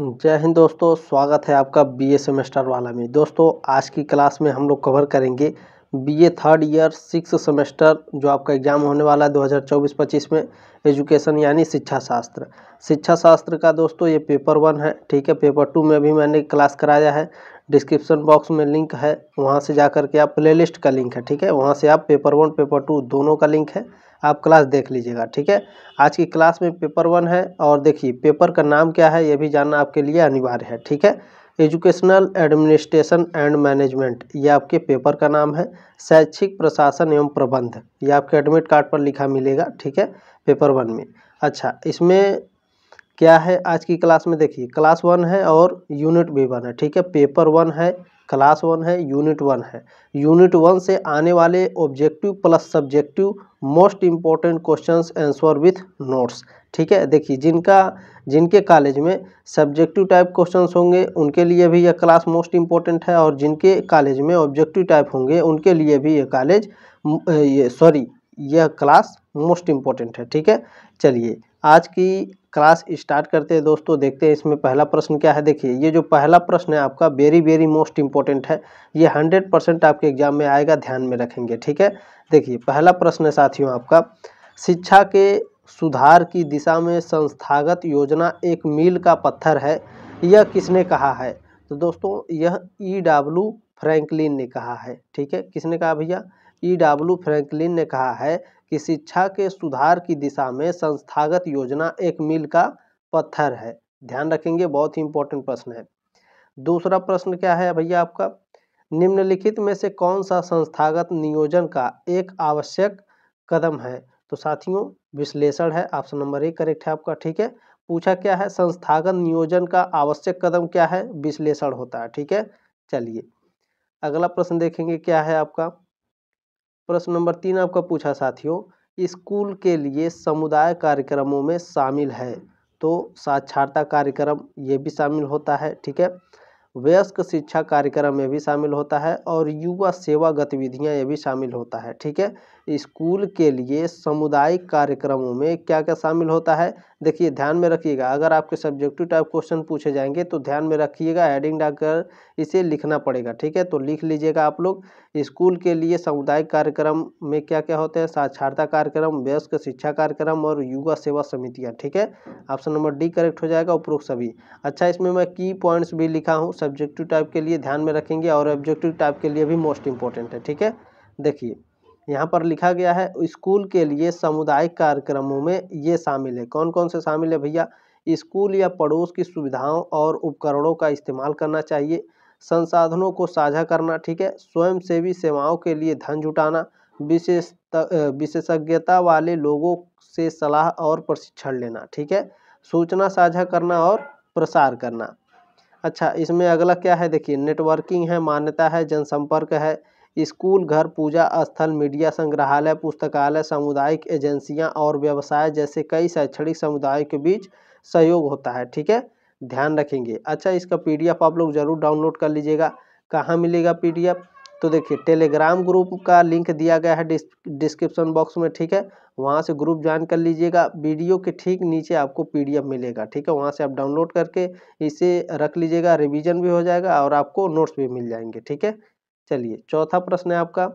जय हिंद दोस्तों, स्वागत है आपका बीए सेमेस्टर वाला में। दोस्तों आज की क्लास में हम लोग कवर करेंगे बीए थर्ड ईयर 6 सेमेस्टर जो आपका एग्ज़ाम होने वाला है 2024-25 में, एजुकेशन यानी शिक्षा शास्त्र। शिक्षा शास्त्र का दोस्तों ये पेपर 1 है, ठीक है। पेपर 2 में भी मैंने क्लास कराया है, डिस्क्रिप्शन बॉक्स में लिंक है, वहाँ से जा कर के आप प्लेलिस्ट का लिंक है, ठीक है, वहाँ से आप पेपर 1 पेपर 2 दोनों का लिंक है, आप क्लास देख लीजिएगा, ठीक है। आज की क्लास में पेपर 1 है और देखिए पेपर का नाम क्या है ये भी जानना आपके लिए अनिवार्य है, ठीक है। एजुकेशनल एडमिनिस्ट्रेशन एंड मैनेजमेंट ये आपके पेपर का नाम है। शैक्षिक प्रशासन एवं प्रबंध ये आपके एडमिट कार्ड पर लिखा मिलेगा, ठीक है, पेपर 1 में। अच्छा, इसमें क्या है आज की क्लास में, देखिए क्लास 1 है और यूनिट भी 1 है, ठीक है। पेपर 1 है, क्लास 1 है, यूनिट 1 है। यूनिट 1 से आने वाले objective plus subjective most important questions answer with notes, ठीक है। देखिए जिनके कॉलेज में सब्जेक्टिव टाइप क्वेश्चंस होंगे उनके लिए भी यह क्लास मोस्ट इम्पोर्टेंट है, और जिनके कॉलेज में ऑब्जेक्टिव टाइप होंगे उनके लिए भी यह क्लास मोस्ट इम्पोर्टेंट है, ठीक है। चलिए आज की क्लास स्टार्ट करते हैं दोस्तों। देखते हैं इसमें पहला प्रश्न क्या है। देखिए ये जो पहला प्रश्न है आपका वेरी मोस्ट इम्पोर्टेंट है, ये 100% आपके एग्जाम में आएगा, ध्यान में रखेंगे, ठीक है। देखिए पहला प्रश्न है साथियों आपका, शिक्षा के सुधार की दिशा में संस्थागत योजना एक मील का पत्थर है, यह किसने कहा है। तो दोस्तों यह E.W. फ्रैंकलिन ने कहा है, ठीक है। किसने कहा भैया? E.W. फ्रैंकलिन ने कहा है कि शिक्षा के सुधार की दिशा में संस्थागत योजना एक मील का पत्थर है, ध्यान रखेंगे, बहुत ही इंपॉर्टेंट प्रश्न है। दूसरा प्रश्न क्या है भैया आपका, निम्नलिखित में से कौन सा संस्थागत नियोजन का एक आवश्यक कदम है। तो साथियों विश्लेषण है, ऑप्शन नंबर 1 करेक्ट है आपका, ठीक है। पूछा क्या है, संस्थागत नियोजन का आवश्यक कदम क्या है, विश्लेषण होता है, ठीक है। चलिए अगला प्रश्न देखेंगे क्या है आपका। प्रश्न नंबर 3 आपका पूछा साथियों, स्कूल के लिए समुदाय कार्यक्रमों में शामिल है। तो साक्षरता कार्यक्रम ये भी शामिल होता है, ठीक है। वयस्क शिक्षा कार्यक्रम में भी शामिल होता है, और युवा सेवा गतिविधियां ये भी शामिल होता है, ठीक है। स्कूल के लिए सामुदायिक कार्यक्रमों में क्या क्या शामिल होता है, देखिए ध्यान में रखिएगा। अगर आपके सब्जेक्टिव टाइप क्वेश्चन पूछे जाएंगे तो ध्यान में रखिएगा, हेडिंग डालकर इसे लिखना पड़ेगा, ठीक है। तो लिख लीजिएगा आप लोग, स्कूल के लिए सामुदायिक कार्यक्रम में क्या क्या होते हैं, साक्षरता कार्यक्रम, वयस्क शिक्षा कार्यक्रम और युवा सेवा समितियाँ, ठीक है। ऑप्शन नंबर डी करेक्ट हो जाएगा, उपरोक्त सभी। अच्छा, इसमें मैं की पॉइंट्स भी लिखा हूँ सब्जेक्टिव टाइप के लिए, ध्यान में रखेंगे, और ऑब्जेक्टिव टाइप के लिए भी मोस्ट इंपॉर्टेंट है, ठीक है। देखिए यहाँ पर लिखा गया है स्कूल के लिए सामुदायिक कार्यक्रमों में ये शामिल है। कौन कौन से शामिल है भैया? स्कूल या पड़ोस की सुविधाओं और उपकरणों का इस्तेमाल करना चाहिए, संसाधनों को साझा करना, ठीक है, स्वयंसेवी सेवाओं के लिए धन जुटाना, विशेषज्ञता वाले लोगों से सलाह और प्रशिक्षण लेना, ठीक है, सूचना साझा करना और प्रसार करना। अच्छा, इसमें अगला क्या है, देखिए नेटवर्किंग है, मान्यता है, जनसंपर्क है, स्कूल, घर, पूजा स्थल, मीडिया, संग्रहालय, पुस्तकालय, सामुदायिक एजेंसियां और व्यवसाय जैसे कई शैक्षणिक समुदायों के बीच सहयोग होता है, ठीक है, ध्यान रखेंगे। अच्छा, इसका पीडीएफ आप लोग जरूर डाउनलोड कर लीजिएगा। कहाँ मिलेगा पीडीएफ? तो देखिए टेलीग्राम ग्रुप का लिंक दिया गया है डिस्क्रिप्शन बॉक्स में, ठीक है, वहाँ से ग्रुप ज्वाइन कर लीजिएगा। वीडियो के ठीक नीचे आपको पीडीएफ मिलेगा, ठीक है, वहाँ से आप डाउनलोड करके इसे रख लीजिएगा, रिवीजन भी हो जाएगा और आपको नोट्स भी मिल जाएंगे, ठीक है। चलिए चौथा प्रश्न है आपका,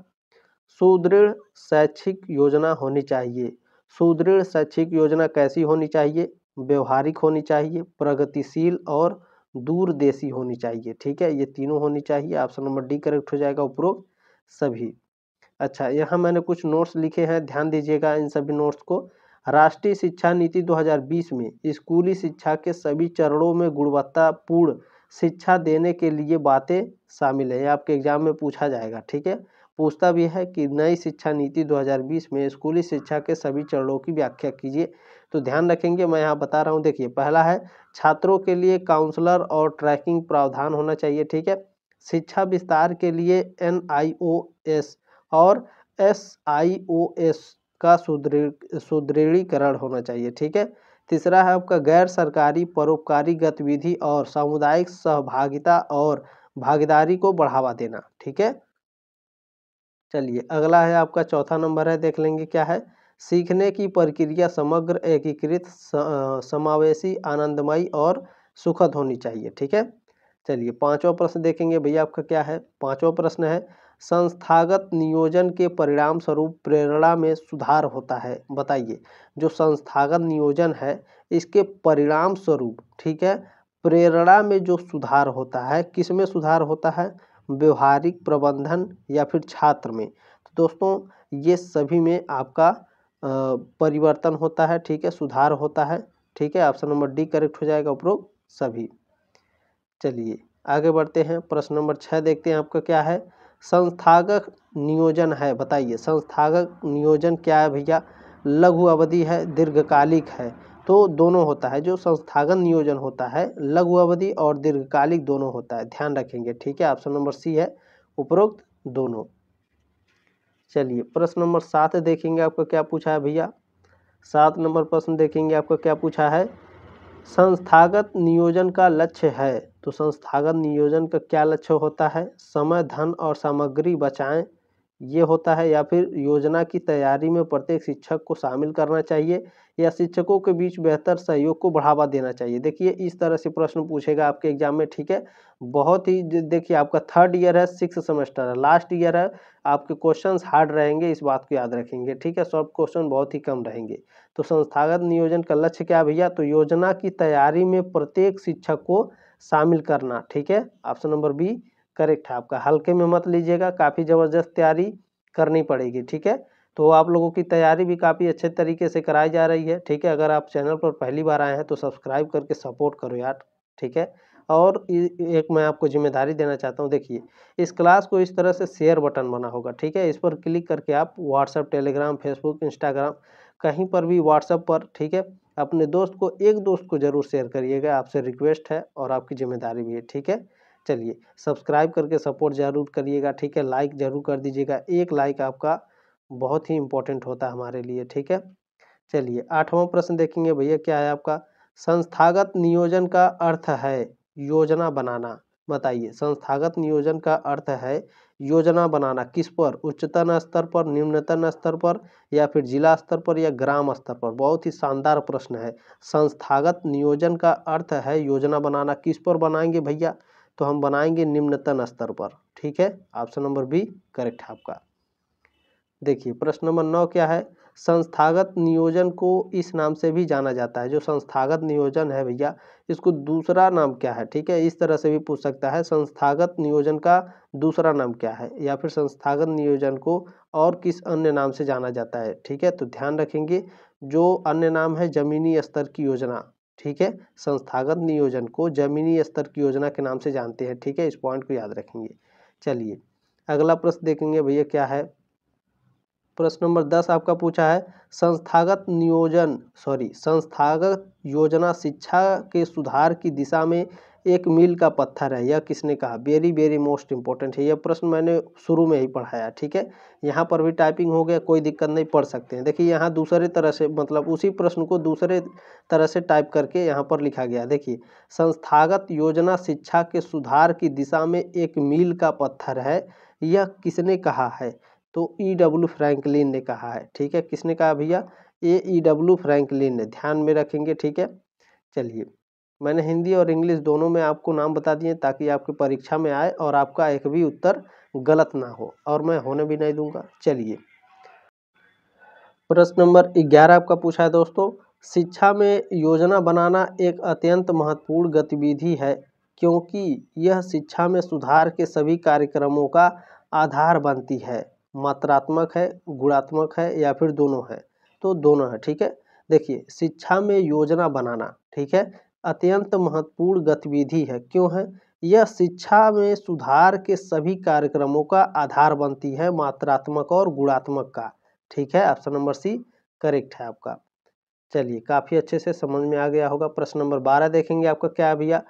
सुदृढ़ शैक्षिक योजना होनी चाहिए। सुदृढ़ शैक्षिक योजना कैसी होनी चाहिए? व्यवहारिक होनी चाहिए, प्रगतिशील और दूरदेशी होनी चाहिए, ठीक है, ये तीनों होनी चाहिए। ऑप्शन नंबर डी करेक्ट हो जाएगा, उपरोक्त सभी। अच्छा, यहाँ मैंने कुछ नोट्स लिखे हैं, ध्यान दीजिएगा इन सभी नोट्स को। राष्ट्रीय शिक्षा नीति 2020 में स्कूली शिक्षा के सभी चरणों में गुणवत्तापूर्ण शिक्षा देने के लिए बातें शामिल है, ये आपके एग्जाम में पूछा जाएगा, ठीक है। पूछता भी है कि नई शिक्षा नीति 2020 में स्कूली शिक्षा के सभी चरणों की व्याख्या कीजिए। तो ध्यान रखेंगे, मैं यहाँ बता रहा हूँ। देखिए पहला है छात्रों के लिए काउंसलर और ट्रैकिंग प्रावधान होना चाहिए, ठीक है। शिक्षा विस्तार के लिए NIOS और SIOS का सुदृढ़ीकरण होना चाहिए, ठीक है। तीसरा है आपका गैर सरकारी परोपकारी गतिविधि और सामुदायिक सहभागिता और भागीदारी को बढ़ावा देना, ठीक है। चलिए अगला है आपका चौथा नंबर है, देख लेंगे क्या है। सीखने की प्रक्रिया समग्र, एकीकृत, समावेशी, आनंदमयी और सुखद होनी चाहिए। ठीक है, चलिए पांचवा प्रश्न देखेंगे भैया आपका क्या है। पांचवा प्रश्न है, संस्थागत नियोजन के परिणाम स्वरूप प्रेरणा में सुधार होता है। बताइए, जो संस्थागत नियोजन है इसके परिणाम स्वरूप, ठीक है, प्रेरणा में जो सुधार होता है, किस में सुधार होता है, व्यवहारिक, प्रबंधन या फिर छात्र में। तो दोस्तों ये सभी में आपका परिवर्तन होता है। ठीक है, सुधार होता है। ठीक है, ऑप्शन नंबर डी करेक्ट हो जाएगा, उपरोक्त सभी। चलिए आगे बढ़ते हैं, प्रश्न नंबर 6 देखते हैं आपका क्या है। संस्थागत नियोजन है, बताइए संस्थागत नियोजन क्या है भैया, लघु अवधि है, दीर्घकालिक है। तो दोनों होता है, जो संस्थागत नियोजन होता है लघु अवधि और दीर्घकालिक दोनों होता है, ध्यान रखेंगे। ठीक है, ऑप्शन नंबर सी है, उपरोक्त दोनों। चलिए प्रश्न नंबर 7 देखेंगे आपका क्या पूछा है भैया। 7 नंबर प्रश्न देखेंगे आपका क्या पूछा है, संस्थागत नियोजन का लक्ष्य है। तो संस्थागत नियोजन का क्या लक्ष्य होता है, समय, धन और सामग्री बचाएं, ये होता है, या फिर योजना की तैयारी में प्रत्येक शिक्षक को शामिल करना चाहिए, या शिक्षकों के बीच बेहतर सहयोग को बढ़ावा देना चाहिए। देखिए इस तरह से प्रश्न पूछेगा आपके एग्जाम में। ठीक है, बहुत ही देखिए आपका 3rd ईयर है, 6th सेमेस्टर है, लास्ट ईयर है, आपके क्वेश्चंस हार्ड रहेंगे, इस बात को याद रखेंगे। ठीक है, सॉफ्ट क्वेश्चन बहुत ही कम रहेंगे। तो संस्थागत नियोजन का लक्ष्य क्या है भैया, तो योजना की तैयारी में प्रत्येक शिक्षक को शामिल करना। ठीक है, ऑप्शन नंबर बी करेक्ट है आपका। हल्के में मत लीजिएगा, काफ़ी ज़बरदस्त तैयारी करनी पड़ेगी। ठीक है, तो आप लोगों की तैयारी भी काफ़ी अच्छे तरीके से कराई जा रही है। ठीक है, अगर आप चैनल पर पहली बार आए हैं तो सब्सक्राइब करके सपोर्ट करो यार। ठीक है, और एक मैं आपको जिम्मेदारी देना चाहता हूँ, देखिए इस क्लास को इस तरह से शेयर बटन बना होगा। ठीक है, इस पर क्लिक करके आप व्हाट्सएप, टेलीग्राम, फेसबुक, इंस्टाग्राम, कहीं पर भी व्हाट्सएप पर, ठीक है, अपने दोस्त को, एक दोस्त को जरूर शेयर करिएगा, आपसे रिक्वेस्ट है और आपकी जिम्मेदारी भी है। ठीक है, चलिए सब्सक्राइब करके सपोर्ट जरूर करिएगा। ठीक है, लाइक जरूर कर दीजिएगा, एक लाइक आपका बहुत ही इंपॉर्टेंट होता है हमारे लिए। ठीक है, चलिए 8वां प्रश्न देखेंगे भैया क्या है आपका, संस्थागत नियोजन का अर्थ है योजना बनाना। बताइए संस्थागत नियोजन का अर्थ है योजना बनाना, किस पर, उच्चतम स्तर पर, निम्नतम स्तर पर, या फिर जिला स्तर पर, या ग्राम स्तर पर। बहुत ही शानदार प्रश्न है। संस्थागत नियोजन का अर्थ है योजना बनाना, किस पर बनाएंगे भैया, तो हम बनाएंगे निम्नतम स्तर पर। ठीक है, ऑप्शन नंबर बी करेक्ट है आपका। देखिए प्रश्न नंबर 9 क्या है, संस्थागत नियोजन को इस नाम से भी जाना जाता है। जो संस्थागत नियोजन है भैया, इसको दूसरा नाम क्या है। ठीक है, इस तरह से भी पूछ सकता है, संस्थागत नियोजन का दूसरा नाम क्या है, या फिर संस्थागत नियोजन को और किस अन्य नाम से जाना जाता है। ठीक है, तो ध्यान रखेंगे, जो अन्य नाम है जमीनी स्तर की योजना। ठीक है, संस्थागत नियोजन को जमीनी स्तर की योजना के नाम से जानते हैं। ठीक है, इस पॉइंट को याद रखेंगे। चलिए अगला प्रश्न देखेंगे भैया क्या है। प्रश्न नंबर 10 आपका पूछा है, संस्थागत योजना शिक्षा के सुधार की दिशा में एक मील का पत्थर है, यह किसने कहा। वेरी वेरी मोस्ट इंपॉर्टेंट है यह प्रश्न, मैंने शुरू में ही पढ़ाया। ठीक है, यहाँ पर भी टाइपिंग हो गया, कोई दिक्कत नहीं, पढ़ सकते हैं। देखिए यहाँ दूसरे तरह से, मतलब उसी प्रश्न को दूसरे तरह से टाइप करके यहाँ पर लिखा गया। देखिए संस्थागत योजना शिक्षा के सुधार की दिशा में एक मील का पत्थर है, यह किसने कहा है, तो E.W. फ्रैंकलिन ने कहा है। ठीक है, किसने कहा भैया, ये E.W. फ्रैंकलिन ने, ध्यान में रखेंगे। ठीक है, चलिए मैंने हिंदी और इंग्लिश दोनों में आपको नाम बता दिए ताकि आपकी परीक्षा में आए और आपका एक भी उत्तर गलत ना हो, और मैं होने भी नहीं दूंगा। चलिए प्रश्न नंबर 11 आपका पूछा है दोस्तों, शिक्षा में योजना बनाना एक अत्यंत महत्वपूर्ण गतिविधि है, क्योंकि यह शिक्षा में सुधार के सभी कार्यक्रमों का आधार बनती है। मात्रात्मक है, गुणात्मक है, या फिर दोनों है, तो दोनों है। ठीक है, देखिए शिक्षा में योजना बनाना, ठीक है, अत्यंत महत्वपूर्ण गतिविधि है, क्यों है, यह शिक्षा में सुधार के सभी कार्यक्रमों का आधार बनती है, मात्रात्मक और गुणात्मक का। ठीक है, ऑप्शन नंबर सी करेक्ट है आपका। चलिए काफ़ी अच्छे से समझ में आ गया होगा। प्रश्न नंबर 12 देखेंगे आपका क्या है भैया,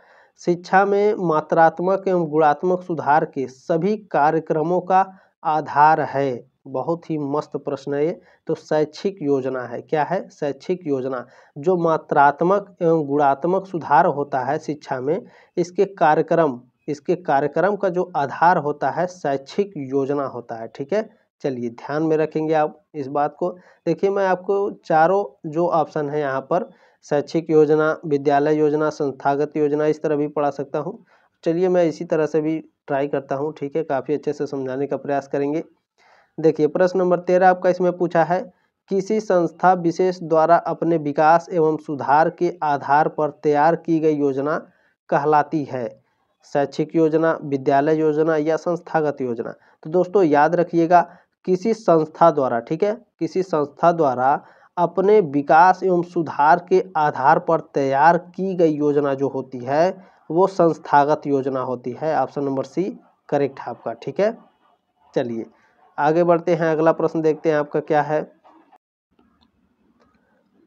शिक्षा में मात्रात्मक एवं गुणात्मक सुधार के सभी कार्यक्रमों का आधार है। बहुत ही मस्त प्रश्न है ये। तो शैक्षिक योजना है, क्या है, शैक्षिक योजना। जो मात्रात्मक एवं गुणात्मक सुधार होता है शिक्षा में, इसके कार्यक्रम का जो आधार होता है शैक्षिक योजना होता है। ठीक है, चलिए ध्यान में रखेंगे आप इस बात को। देखिए मैं आपको चारों जो ऑप्शन है यहाँ पर शैक्षिक योजना, विद्यालय योजना, संस्थागत योजना, इस तरह भी पढ़ा सकता हूँ। चलिए मैं इसी तरह से भी ट्राई करता हूँ, ठीक है, काफ़ी अच्छे से समझाने का प्रयास करेंगे। देखिए प्रश्न नंबर 13 आपका इसमें पूछा है, किसी संस्था विशेष द्वारा अपने विकास एवं सुधार के आधार पर तैयार की गई योजना कहलाती है? शैक्षिक योजना, विद्यालय योजना या संस्थागत योजना? तो दोस्तों याद रखिएगा, किसी संस्था द्वारा, ठीक है, किसी संस्था द्वारा अपने विकास एवं सुधार के आधार पर तैयार की गई योजना जो होती है वो संस्थागत योजना होती है। ऑप्शन नंबर सी करेक्ट है आपका, ठीक है। चलिए आगे बढ़ते हैं, अगला प्रश्न देखते हैं आपका क्या है।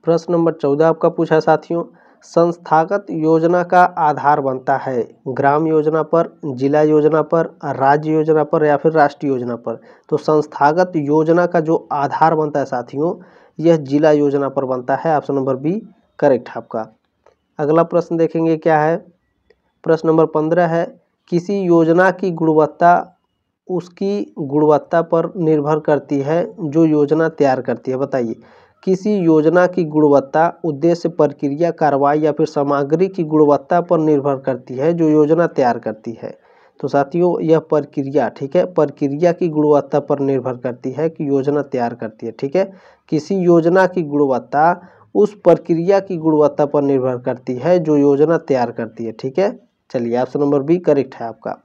प्रश्न नंबर 14 आपका पूछा साथियों, संस्थागत योजना का आधार बनता है ग्राम योजना पर, जिला योजना पर, राज्य योजना पर या फिर राष्ट्रीय योजना पर? तो संस्थागत योजना का जो आधार बनता है साथियों, यह जिला योजना पर बनता है। ऑप्शन नंबर बी करेक्ट है आपका। अगला प्रश्न देखेंगे क्या है। प्रश्न नंबर 15 है, किसी योजना की गुणवत्ता उसकी गुणवत्ता पर निर्भर करती है जो योजना तैयार करती है। बताइए, किसी योजना की गुणवत्ता उद्देश्य, प्रक्रिया, कार्रवाई या फिर सामग्री की गुणवत्ता पर निर्भर करती है जो योजना तैयार करती है। तो साथियों यह प्रक्रिया, ठीक है, प्रक्रिया की गुणवत्ता पर निर्भर करती है कि योजना तैयार करती है, ठीक है। किसी योजना की गुणवत्ता उस प्रक्रिया की गुणवत्ता पर निर्भर करती है जो योजना तैयार करती है, ठीक है। चलिए ऑप्शन नंबर बी करेक्ट है आपका।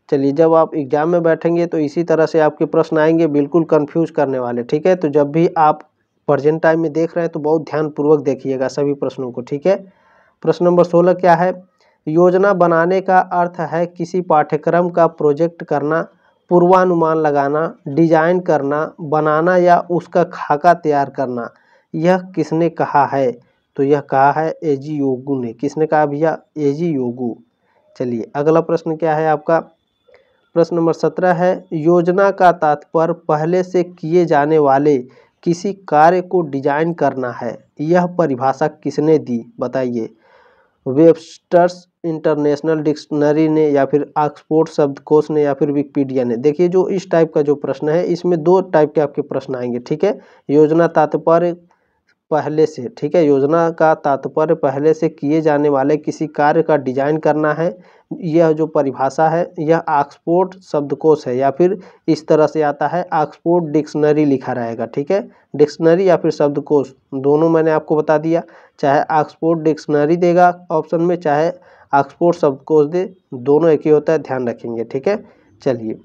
चलिए जब आप एग्जाम में बैठेंगे तो इसी तरह से आपके प्रश्न आएंगे, बिल्कुल कंफ्यूज करने वाले, ठीक है। तो जब भी आप प्रेजेंट टाइम में देख रहे हैं तो बहुत ध्यानपूर्वक देखिएगा सभी प्रश्नों को, ठीक है। प्रश्न नंबर 16 क्या है, योजना बनाने का अर्थ है किसी पाठ्यक्रम का प्रोजेक्ट करना, पूर्वानुमान लगाना, डिजाइन करना, बनाना या उसका खाका तैयार करना। यह किसने कहा है? तो यह कहा है एजी योगू ने। किसने कहा भैया? एजी योगू। चलिए अगला प्रश्न क्या है आपका। प्रश्न नंबर 17 है, योजना का तात्पर्य पहले से किए जाने वाले किसी कार्य को डिजाइन करना है। यह परिभाषा किसने दी? बताइए, वेबस्टर्स इंटरनेशनल डिक्शनरी ने या फिर ऑक्सफोर्ड शब्दकोश ने या फिर विकिपीडिया ने? देखिए जो इस टाइप का जो प्रश्न है इसमें दो टाइप के आपके प्रश्न आएंगे, ठीक है। योजना तात्पर्य पहले से, ठीक है, योजना का तात्पर्य पहले से किए जाने वाले किसी कार्य का डिजाइन करना है। यह जो परिभाषा है यह ऑक्सफोर्ड शब्दकोश है या फिर इस तरह से आता है ऑक्सफोर्ड डिक्शनरी लिखा रहेगा, ठीक है। डिक्शनरी या फिर शब्दकोश दोनों मैंने आपको बता दिया, चाहे ऑक्सफोर्ड डिक्शनरी देगा ऑप्शन में, चाहे ऑक्सफोर्ड शब्दकोश दे, दोनों एक ही होता है, ध्यान रखेंगे, ठीक है। चलिए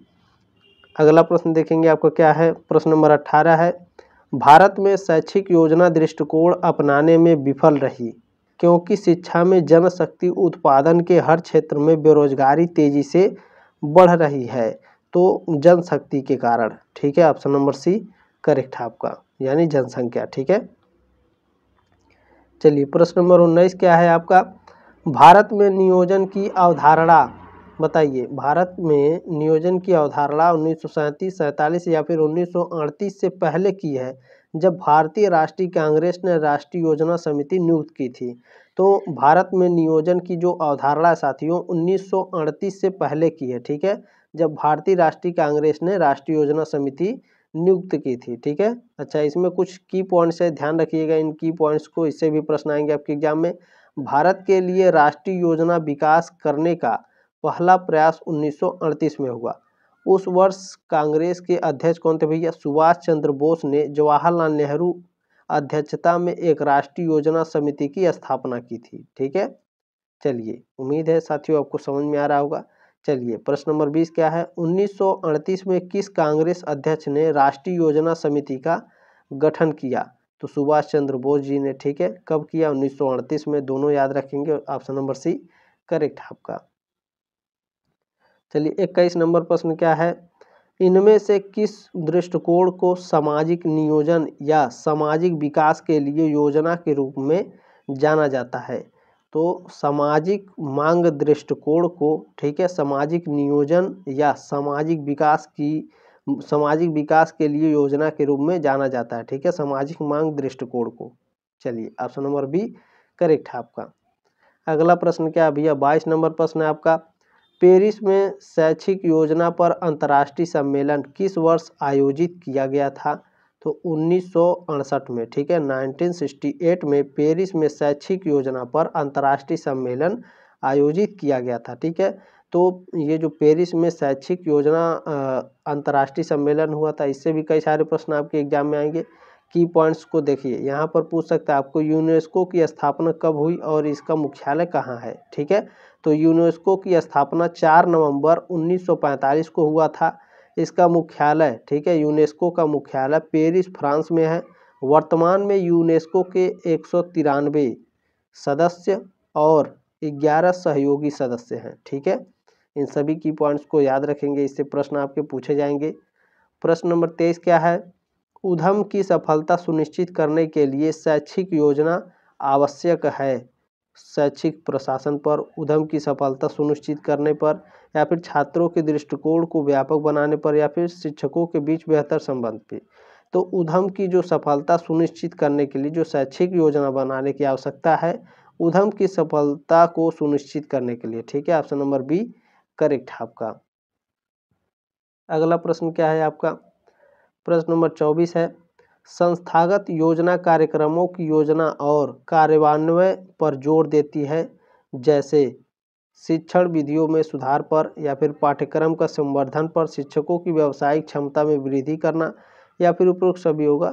अगला प्रश्न देखेंगे आपका क्या है। प्रश्न नंबर 18 है, भारत में शैक्षिक योजना दृष्टिकोण अपनाने में विफल रही क्योंकि शिक्षा में जनशक्ति उत्पादन के हर क्षेत्र में बेरोजगारी तेजी से बढ़ रही है। तो जनशक्ति के कारण, ठीक है, ऑप्शन नंबर सी करेक्ट है आपका, यानी जनसंख्या, ठीक है। चलिए प्रश्न नंबर 19 क्या है आपका, भारत में नियोजन की अवधारणा, बताइए, भारत में नियोजन की अवधारणा 1937, 47 या फिर 1938 से पहले की है जब भारतीय राष्ट्रीय कांग्रेस ने राष्ट्रीय योजना समिति नियुक्त की थी। तो भारत में नियोजन की जो अवधारणा साथियों 1938 से पहले की है, ठीक है, जब भारतीय राष्ट्रीय कांग्रेस ने राष्ट्रीय योजना समिति नियुक्त की थी, ठीक है। अच्छा इसमें कुछ की पॉइंट्स है, ध्यान रखिएगा इन की पॉइंट्स को, इससे भी प्रश्न आएंगे आपके एग्जाम में। भारत के लिए राष्ट्रीय योजना विकास करने का पहला प्रयास 1938 में हुआ। उस वर्ष कांग्रेस के अध्यक्ष कौन थे भैया? सुभाष चंद्र बोस ने जवाहरलाल नेहरू अध्यक्षता में एक राष्ट्रीय योजना समिति की स्थापना की थी, ठीक है। चलिए उम्मीद है साथियों आपको समझ में आ रहा होगा। चलिए प्रश्न नंबर 20 क्या है, 1938 में किस कांग्रेस अध्यक्ष ने राष्ट्रीय योजना समिति का गठन किया? तो सुभाष चंद्र बोस जी ने, ठीक है। कब किया? 1938 में, दोनों याद रखेंगे, ऑप्शन नंबर सी करेक्ट है आपका। चलिए 21 नंबर प्रश्न क्या है, इनमें से किस दृष्टिकोण को सामाजिक नियोजन या सामाजिक विकास के लिए योजना के रूप में जाना जाता है? तो सामाजिक मांग दृष्टिकोण को, ठीक है, सामाजिक नियोजन या सामाजिक विकास के लिए योजना के रूप में जाना जाता है, ठीक है, सामाजिक मांग दृष्टिकोण को। चलिए ऑप्शन नंबर बी करेक्ट है आपका। अगला प्रश्न क्या है भैया, 22 नंबर प्रश्न है आपका, पेरिस में शैक्षिक योजना पर अंतर्राष्ट्रीय सम्मेलन किस वर्ष आयोजित किया गया था? तो 1968 में, ठीक है, 1968 में पेरिस में शैक्षिक योजना पर अंतर्राष्ट्रीय सम्मेलन आयोजित किया गया था, ठीक है। तो ये जो पेरिस में शैक्षिक योजना अंतर्राष्ट्रीय सम्मेलन हुआ था, इससे भी कई सारे प्रश्न आपके एग्जाम में आएंगे। की पॉइंट्स को देखिए, यहाँ पर पूछ सकता है आपको यूनेस्को की स्थापना कब हुई और इसका मुख्यालय कहाँ है, ठीक है। तो यूनेस्को की स्थापना 4 नवंबर 1945 को हुआ था। इसका मुख्यालय, ठीक है, यूनेस्को का मुख्यालय पेरिस फ्रांस में है। वर्तमान में यूनेस्को के 193 सदस्य और 11 सहयोगी सदस्य हैं, ठीक है। इन सभी की पॉइंट्स को याद रखेंगे, इससे प्रश्न आपके पूछे जाएंगे। प्रश्न नंबर 23 क्या है? उद्यम की सफलता सुनिश्चित करने के लिए शैक्षिक योजना आवश्यक है। शैक्षिक प्रशासन पर, उद्यम की सफलता सुनिश्चित करने पर, या फिर छात्रों के दृष्टिकोण को व्यापक बनाने पर, या फिर शिक्षकों के बीच बेहतर संबंध पे। तो उद्यम की जो सफलता सुनिश्चित करने के लिए जो शैक्षिक योजना बनाने की आवश्यकता है, उद्यम की सफलता को सुनिश्चित करने के लिए, ठीक है। ऑप्शन नंबर बी करेक्ट है आपका। अगला प्रश्न क्या है आपका? प्रश्न नंबर 24 है, संस्थागत योजना कार्यक्रमों की योजना और कार्यान्वयन पर जोर देती है, जैसे शिक्षण विधियों में सुधार पर, या फिर पाठ्यक्रम का संवर्धन पर, शिक्षकों की व्यावसायिक क्षमता में वृद्धि करना, या फिर उपरोक्त सभी होगा।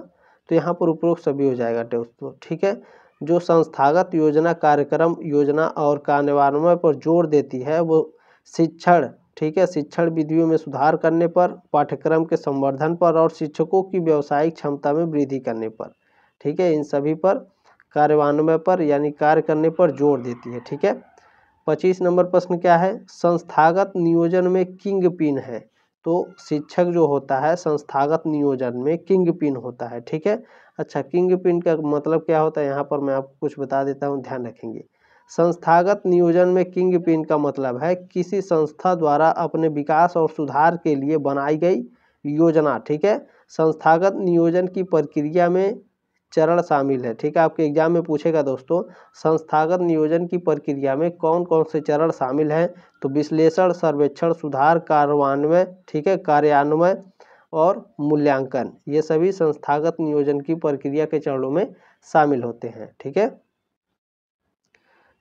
तो यहाँ पर उपरोक्त सभी हो जाएगा दोस्तों, ठीक है। जो संस्थागत योजना कार्यक्रम योजना और कार्यान्वयन पर जोर देती है वो शिक्षण, ठीक है, शिक्षण विधियों में सुधार करने पर, पाठ्यक्रम के संवर्धन पर और शिक्षकों की व्यावसायिक क्षमता में वृद्धि करने पर, ठीक है। इन सभी पर, कार्यान्वयन पर यानी कार्य करने पर जोर देती है, ठीक है। 25 नंबर प्रश्न क्या है? संस्थागत नियोजन में किंग पिन है। तो शिक्षक जो होता है संस्थागत नियोजन में किंग पिन होता है, ठीक है। अच्छा, किंग पिन का मतलब क्या होता है, यहाँ पर मैं आपको कुछ बता देता हूँ, ध्यान रखेंगे। संस्थागत नियोजन में किंग पिन का मतलब है किसी संस्था द्वारा अपने विकास और सुधार के लिए बनाई गई योजना, ठीक है। संस्थागत नियोजन की प्रक्रिया में चरण शामिल है, ठीक है। आपके एग्जाम में पूछेगा दोस्तों, संस्थागत नियोजन की प्रक्रिया में कौन कौन से चरण शामिल हैं? तो विश्लेषण, सर्वेक्षण, सुधार, कार्यान्वयन, ठीक है, कार्यान्वयन और मूल्यांकन, ये सभी संस्थागत नियोजन की प्रक्रिया के चरणों में शामिल होते हैं, ठीक है।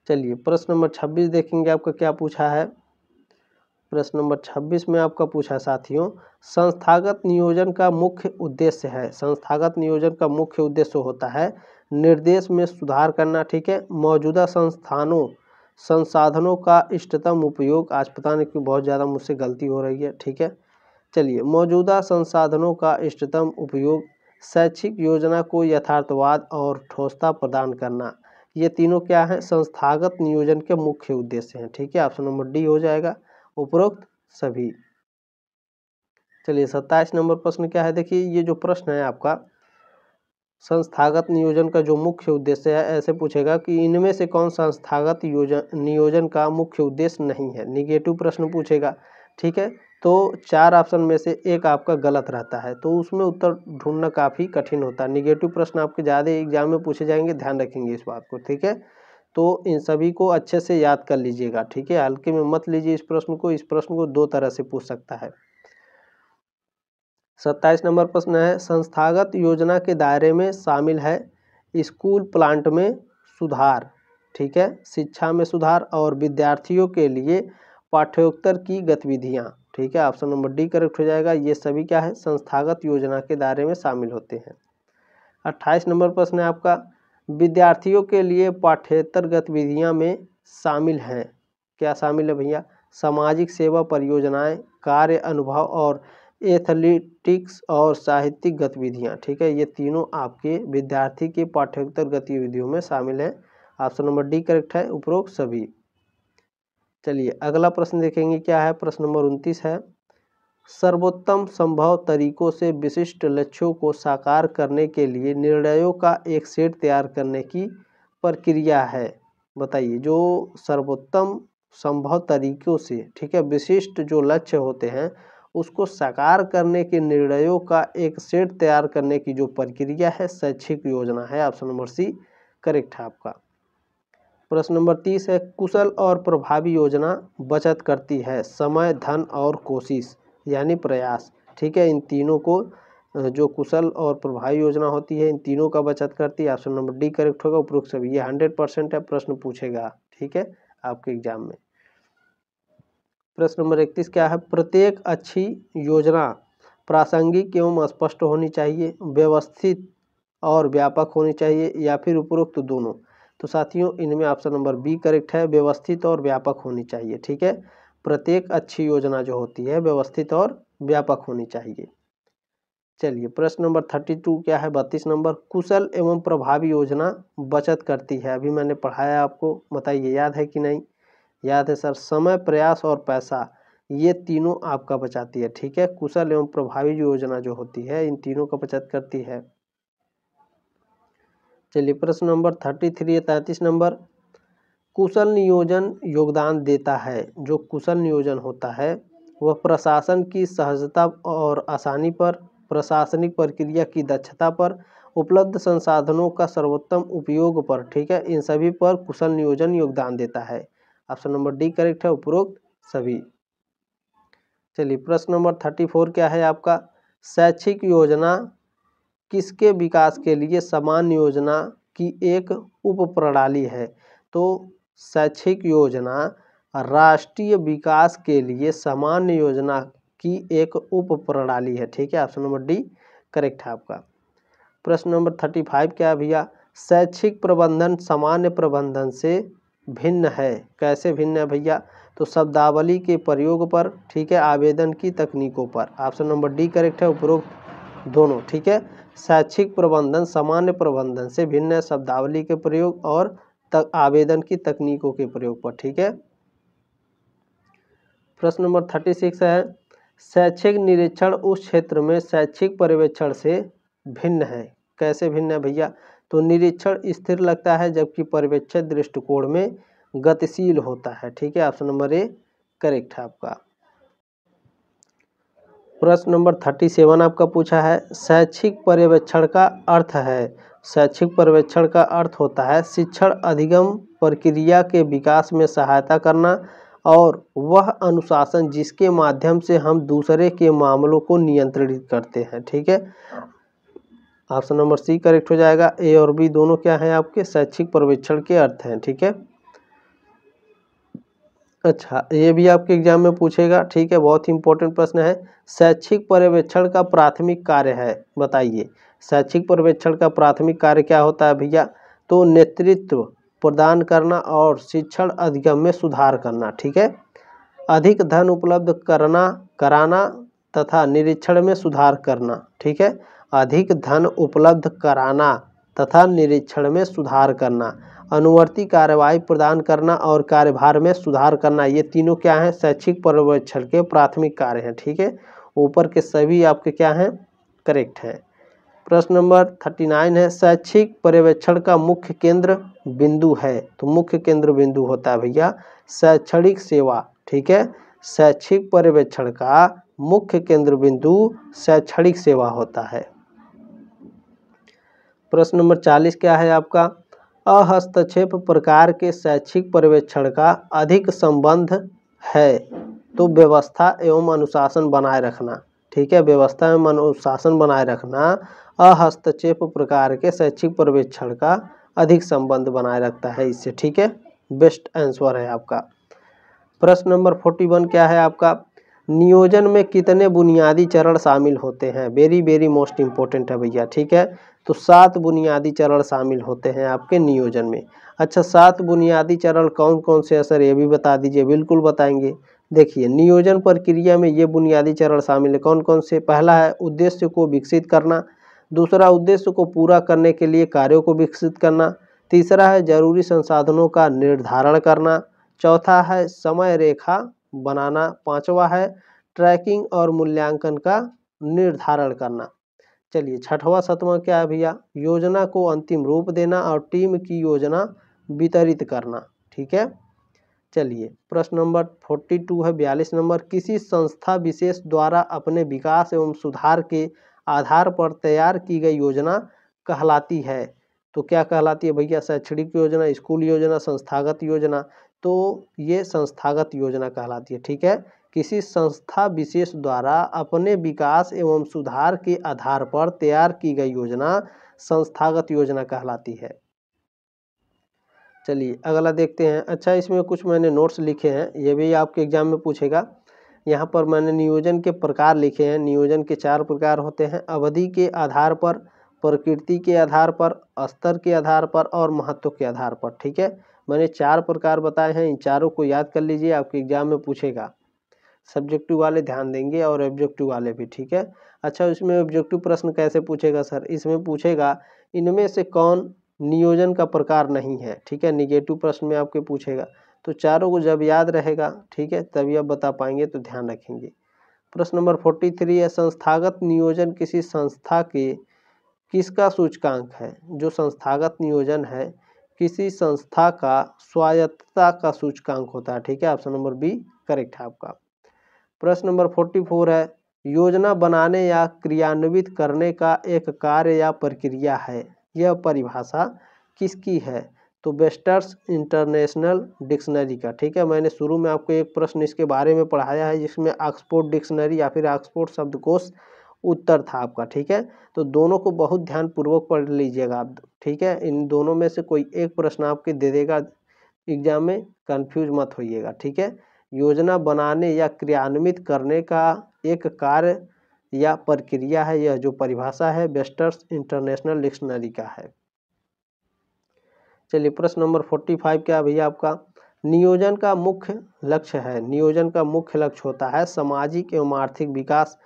चलिए प्रश्न नंबर 26 देखेंगे आपका क्या पूछा है। प्रश्न नंबर 26 में आपका पूछा साथियों, संस्थागत नियोजन का मुख्य उद्देश्य है। संस्थागत नियोजन का मुख्य उद्देश्य होता है निर्देश में सुधार करना, ठीक है, मौजूदा संसाधनों का इष्टतम उपयोग। आज पता नहीं क्यों बहुत ज़्यादा मुझसे गलती हो रही है, ठीक है। चलिए, मौजूदा संसाधनों का इष्टतम उपयोग, शैक्षिक योजना को यथार्थवाद और ठोसता प्रदान करना, ये तीनों क्या है? संस्थागत नियोजन के मुख्य उद्देश्य हैं, ठीक है। ऑप्शन नंबर डी हो जाएगा, उपरोक्त सभी। चलिए 27 नंबर प्रश्न क्या है? देखिए ये जो प्रश्न है आपका, संस्थागत नियोजन का जो मुख्य उद्देश्य है, ऐसे पूछेगा कि इनमें से कौन संस्थागत नियोजन का मुख्य उद्देश्य नहीं है। निगेटिव प्रश्न पूछेगा, ठीक है। तो 4 ऑप्शन में से एक आपका गलत रहता है, तो उसमें उत्तर ढूंढना काफ़ी कठिन होता है। निगेटिव प्रश्न आपके ज़्यादा एग्जाम में पूछे जाएंगे, ध्यान रखेंगे इस बात को, ठीक है। तो इन सभी को अच्छे से याद कर लीजिएगा, ठीक है। हल्के में मत लीजिए इस प्रश्न को। इस प्रश्न को 2 तरह से पूछ सकता है। 27 नंबर प्रश्न है, संस्थागत योजना के दायरे में शामिल है स्कूल प्लांट में सुधार, ठीक है, शिक्षा में सुधार और विद्यार्थियों के लिए पाठ्योत्तर की गतिविधियां, ठीक है। ऑप्शन नंबर डी करेक्ट हो जाएगा। ये सभी क्या है? संस्थागत योजना के दायरे में शामिल होते हैं। 28 नंबर प्रश्न है आपका, विद्यार्थियों के लिए पाठ्येतर गतिविधियां में शामिल हैं। क्या शामिल है भैया? सामाजिक सेवा परियोजनाएं, कार्य अनुभव और एथलेटिक्स और साहित्यिक गतिविधियां, ठीक है। ये तीनों आपके विद्यार्थी के पाठ्येतर गतिविधियों में शामिल है। ऑप्शन नंबर डी करेक्ट है, उपरोक्त सभी। चलिए अगला प्रश्न देखेंगे क्या है। प्रश्न नंबर 29 है, सर्वोत्तम संभव तरीकों से विशिष्ट लक्ष्यों को साकार करने के लिए निर्णयों का एक सेट तैयार करने की प्रक्रिया है। बताइए, जो सर्वोत्तम संभव तरीकों से, ठीक है, विशिष्ट जो लक्ष्य होते हैं उसको साकार करने के निर्णयों का एक सेट तैयार करने की जो प्रक्रिया है, शैक्षिक योजना है। ऑप्शन नंबर सी करेक्ट है आपका। प्रश्न नंबर 30 है, कुशल और प्रभावी योजना बचत करती है समय, धन और कोशिश यानी प्रयास, ठीक है। इन तीनों को जो कुशल और प्रभावी योजना होती है इन तीनों का बचत करती है। ऑप्शन नंबर डी करेक्ट होगा। उपरोक्त सभी, ये 100% है, प्रश्न पूछेगा, ठीक है, आपके एग्जाम में। प्रश्न नंबर 31 क्या है? प्रत्येक अच्छी योजना प्रासंगिक एवं स्पष्ट होनी चाहिए, व्यवस्थित और व्यापक होनी चाहिए, या फिर उपरोक्त दोनों। तो साथियों इनमें ऑप्शन नंबर बी करेक्ट है, व्यवस्थित और व्यापक होनी चाहिए, ठीक है। प्रत्येक अच्छी योजना जो होती है व्यवस्थित और व्यापक होनी चाहिए। चलिए प्रश्न नंबर 32 क्या है? 32 नंबर, कुशल एवं प्रभावी योजना बचत करती है। अभी मैंने पढ़ाया आपको, बताइए याद है कि नहीं? याद है सर। समय, प्रयास और पैसा, ये तीनों आपका बचाती है, ठीक है। कुशल एवं प्रभावी योजना जो होती है इन तीनों का बचत करती है। चलिए प्रश्न नंबर 33 33 नंबर, कुशल नियोजन योगदान देता है। जो कुशल नियोजन होता है वह प्रशासन की सहजता और आसानी पर, प्रशासनिक प्रक्रिया की दक्षता पर, उपलब्ध संसाधनों का सर्वोत्तम उपयोग पर, ठीक है, इन सभी पर कुशल नियोजन योगदान देता है। ऑप्शन नंबर डी करेक्ट है, उपरोक्त सभी। चलिए प्रश्न नंबर 34 क्या है आपका? शैक्षिक योजना किसके विकास के लिए सामान्य योजना की एक उप प्रणाली है? तो शैक्षिक योजना राष्ट्रीय विकास के लिए सामान्य योजना की एक उप प्रणाली है, ठीक है। ऑप्शन नंबर डी करेक्ट है आपका। प्रश्न नंबर 35 क्या है भैया? शैक्षिक प्रबंधन सामान्य प्रबंधन से भिन्न है। कैसे भिन्न है भैया? तो शब्दावली के प्रयोग पर, ठीक है, आवेदन की तकनीकों पर। ऑप्शन नंबर डी करेक्ट है, उपरोक्त दोनों, ठीक है। शैक्षिक प्रबंधन सामान्य प्रबंधन से भिन्न है शब्दावली के प्रयोग और आवेदन की तकनीकों के प्रयोग पर, ठीक है। प्रश्न नंबर 36 है, शैक्षिक निरीक्षण उस क्षेत्र में शैक्षिक पर्यवेक्षण से भिन्न है। कैसे भिन्न है भैया? तो निरीक्षण स्थिर लगता है जबकि पर्यवेक्षण दृष्टिकोण में गतिशील होता है, ठीक है। ऑप्शन नंबर ए करेक्ट है आपका। प्रश्न नंबर 37 आपका पूछा है, शैक्षिक पर्यवेक्षण का अर्थ है। शैक्षिक पर्यवेक्षण का अर्थ होता है शिक्षण अधिगम प्रक्रिया के विकास में सहायता करना और वह अनुशासन जिसके माध्यम से हम दूसरे के मामलों को नियंत्रित करते हैं, ठीक है। ऑप्शन नंबर सी करेक्ट हो जाएगा। ए और बी दोनों क्या है आपके? शैक्षिक पर्यवेक्षण के अर्थ हैं, ठीक है। अच्छा, ये भी आपके एग्जाम में पूछेगा, ठीक है, बहुत ही इंपॉर्टेंट प्रश्न है। शैक्षिक पर्यवेक्षण का प्राथमिक कार्य है, बताइए शैक्षिक पर्यवेक्षण का प्राथमिक कार्य क्या होता है भैया? तो नेतृत्व प्रदान करना और शिक्षण अधिगम में सुधार करना, ठीक है। अधिक धन उपलब्ध कराना तथा निरीक्षण में सुधार करना, ठीक है। अधिक धन उपलब्ध कराना तथा निरीक्षण में सुधार करना, अनुवर्ती कार्यवाही प्रदान करना और कार्यभार में सुधार करना, ये तीनों क्या हैं? शैक्षिक पर्यवेक्षण के प्राथमिक कार्य हैं, ठीक है। ऊपर के सभी आपके क्या हैं? करेक्ट है। प्रश्न नंबर 39 है, शैक्षिक पर्यवेक्षण का मुख्य केंद्र बिंदु है। तो मुख्य केंद्र बिंदु होता है भैया शैक्षणिक सेवा, ठीक है। शैक्षिक पर्यवेक्षण का मुख्य केंद्र बिंदु शैक्षणिक सेवा होता है। प्रश्न नंबर 40 क्या है आपका? अहस्तक्षेप प्रकार के शैक्षिक पर्यवेक्षण का अधिक संबंध है। तो व्यवस्था एवं अनुशासन बनाए रखना, ठीक है, व्यवस्था एवं अनुशासन बनाए रखना अहस्तक्षेप प्रकार के शैक्षिक पर्यवेक्षण का अधिक संबंध बनाए रखता है इससे, ठीक है। बेस्ट आंसर है आपका। प्रश्न नंबर 41 क्या है आपका? नियोजन में कितने बुनियादी चरण शामिल होते हैं? वेरी वेरी मोस्ट इंपॉर्टेंट है भैया, ठीक है। तो 7 बुनियादी चरण शामिल होते हैं आपके नियोजन में। अच्छा, 7 बुनियादी चरण कौन कौन से है सर, ये भी बता दीजिए। बिल्कुल बताएंगे। देखिए, नियोजन प्रक्रिया में ये बुनियादी चरण शामिल है, कौन कौन से? पहला है उद्देश्य को विकसित करना, दूसरा उद्देश्य को पूरा करने के लिए कार्यों को विकसित करना, तीसरा है जरूरी संसाधनों का निर्धारण करना, चौथा है समय रेखा बनाना, पांचवा है ट्रैकिंग और मूल्यांकन का निर्धारण करना। चलिए छठवां सातवां क्या है भैया? योजना को अंतिम रूप देना और टीम की योजना वितरित करना, ठीक है। चलिए प्रश्न नंबर 42 है, 42 नंबर, किसी संस्था विशेष द्वारा अपने विकास एवं सुधार के आधार पर तैयार की गई योजना कहलाती है। तो क्या कहलाती है भैया? शैक्षणिक योजना, स्कूल योजना, संस्थागत योजना। तो ये संस्थागत योजना कहलाती है। ठीक है, किसी संस्था विशेष द्वारा अपने विकास एवं सुधार के आधार पर तैयार की गई योजना संस्थागत योजना कहलाती है। चलिए अगला देखते हैं। अच्छा, इसमें कुछ मैंने नोट्स लिखे हैं, ये भी आपके एग्जाम में पूछेगा। यहाँ पर मैंने नियोजन के प्रकार लिखे हैं। नियोजन के 4 प्रकार होते हैं: अवधि के आधार पर, प्रकृति के आधार पर, स्तर के आधार पर और महत्व के आधार पर। ठीक है, मैंने 4 प्रकार बताए हैं, इन चारों को याद कर लीजिए, आपके एग्जाम में पूछेगा। सब्जेक्टिव वाले ध्यान देंगे और ऑब्जेक्टिव वाले भी। ठीक है, अच्छा इसमें ऑब्जेक्टिव प्रश्न कैसे पूछेगा सर? इसमें पूछेगा इनमें से कौन नियोजन का प्रकार नहीं है। ठीक है, निगेटिव प्रश्न में आपके पूछेगा। तो चारों को जब याद रहेगा, ठीक है, तभी आप बता पाएंगे, तो ध्यान रखेंगे। प्रश्न नंबर 43 है, संस्थागत नियोजन किसी संस्था के किसका सूचकांक है? जो संस्थागत नियोजन है किसी संस्था का स्वायत्तता का सूचकांक होता है। ठीक है, ऑप्शन नंबर बी करेक्ट है आपका। प्रश्न नंबर 44 है, योजना बनाने या क्रियान्वित करने का एक कार्य या प्रक्रिया है, यह परिभाषा किसकी है? तो वेस्टर्स इंटरनेशनल डिक्शनरी का। ठीक है, मैंने शुरू में आपको एक प्रश्न इसके बारे में पढ़ाया है, जिसमें ऑक्सफोर्ड डिक्शनरी या फिर ऑक्सफोर्ड शब्दकोश उत्तर था आपका। ठीक है, तो दोनों को बहुत ध्यानपूर्वक पढ़ लीजिएगा आप। ठीक है, इन दोनों में से कोई एक प्रश्न आपके दे देगा एग्जाम में, कंफ्यूज मत होइएगा। ठीक है, योजना बनाने या क्रियान्वित करने का एक कार्य या प्रक्रिया है, यह जो परिभाषा है वेस्टर्स इंटरनेशनल डिक्शनरी का है। चलिए प्रश्न नंबर 45 क्या भैया आपका? नियोजन का मुख्य लक्ष्य है। नियोजन का मुख्य लक्ष्य होता है सामाजिक एवं आर्थिक विकास,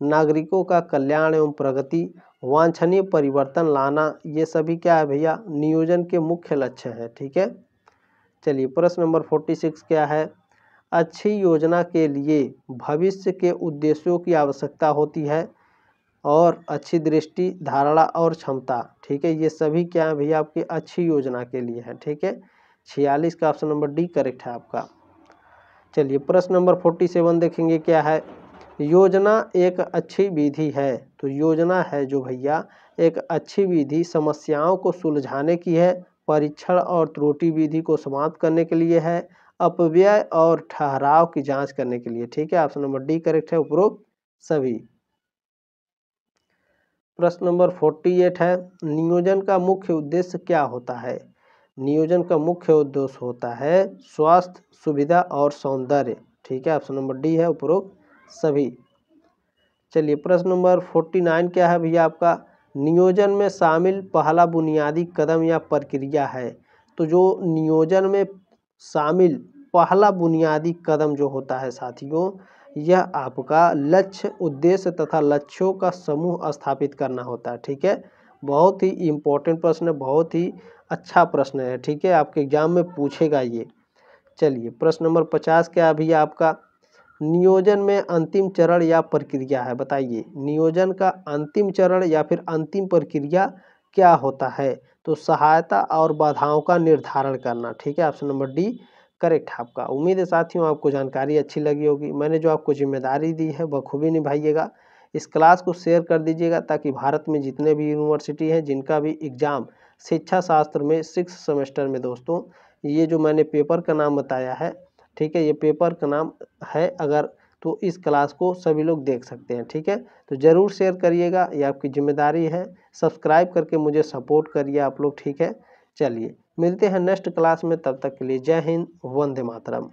नागरिकों का कल्याण एवं प्रगति, वांछनीय परिवर्तन लाना, ये सभी क्या है भैया? नियोजन के मुख्य लक्ष्य हैं। ठीक है, चलिए प्रश्न नंबर 46 क्या है? अच्छी योजना के लिए भविष्य के उद्देश्यों की आवश्यकता होती है और अच्छी दृष्टि, धारणा और क्षमता। ठीक है, ये सभी क्या है भैया? आपकी अच्छी योजना के लिए है। ठीक है, 46 का ऑप्शन नंबर डी करेक्ट है आपका। चलिए प्रश्न नंबर 47 देखेंगे क्या है? योजना एक अच्छी विधि है। तो योजना है जो भैया एक अच्छी विधि समस्याओं को सुलझाने की है, परीक्षण और त्रुटि विधि को समाप्त करने के लिए है, अपव्यय और ठहराव की जांच करने के लिए। ठीक है, ऑप्शन नंबर डी करेक्ट है उपरोक्त सभी। प्रश्न नंबर 48 है, नियोजन का मुख्य उद्देश्य क्या होता है? नियोजन का मुख्य उद्देश्य होता है स्वास्थ्य, सुविधा और सौंदर्य। ठीक है, ऑप्शन नंबर डी है उपरोक्त सभी। चलिए प्रश्न नंबर 49 क्या है भैया आपका? नियोजन में शामिल पहला बुनियादी कदम या प्रक्रिया है। तो जो नियोजन में शामिल पहला बुनियादी कदम जो होता है साथियों, यह आपका लक्ष्य, उद्देश्य तथा लक्ष्यों का समूह स्थापित करना होता है। ठीक है, बहुत ही इम्पोर्टेंट प्रश्न है, बहुत ही अच्छा प्रश्न है। ठीक है, आपके एग्जाम में पूछेगा ये। चलिए प्रश्न नंबर 50 क्या है भैया आपका? नियोजन में अंतिम चरण या प्रक्रिया है, बताइए नियोजन का अंतिम चरण या फिर अंतिम प्रक्रिया क्या होता है? तो सहायता और बाधाओं का निर्धारण करना। ठीक है, ऑप्शन नंबर डी करेक्ट है आपका। उम्मीद है साथियों आपको जानकारी अच्छी लगी होगी। मैंने जो आपको जिम्मेदारी दी है बखूबी निभाइएगा। इस क्लास को शेयर कर दीजिएगा ताकि भारत में जितने भी यूनिवर्सिटी हैं जिनका भी एग्जाम शिक्षा शास्त्र में 6 सेमेस्टर में दोस्तों, ये जो मैंने पेपर का नाम बताया है, ठीक है, ये पेपर का नाम है, अगर तो इस क्लास को सभी लोग देख सकते हैं। ठीक है, तो ज़रूर शेयर करिएगा, ये आपकी जिम्मेदारी है। सब्सक्राइब करके मुझे सपोर्ट करिए आप लोग। ठीक है, चलिए मिलते हैं नेक्स्ट क्लास में, तब तक के लिए जय हिंद, वंदे मातरम।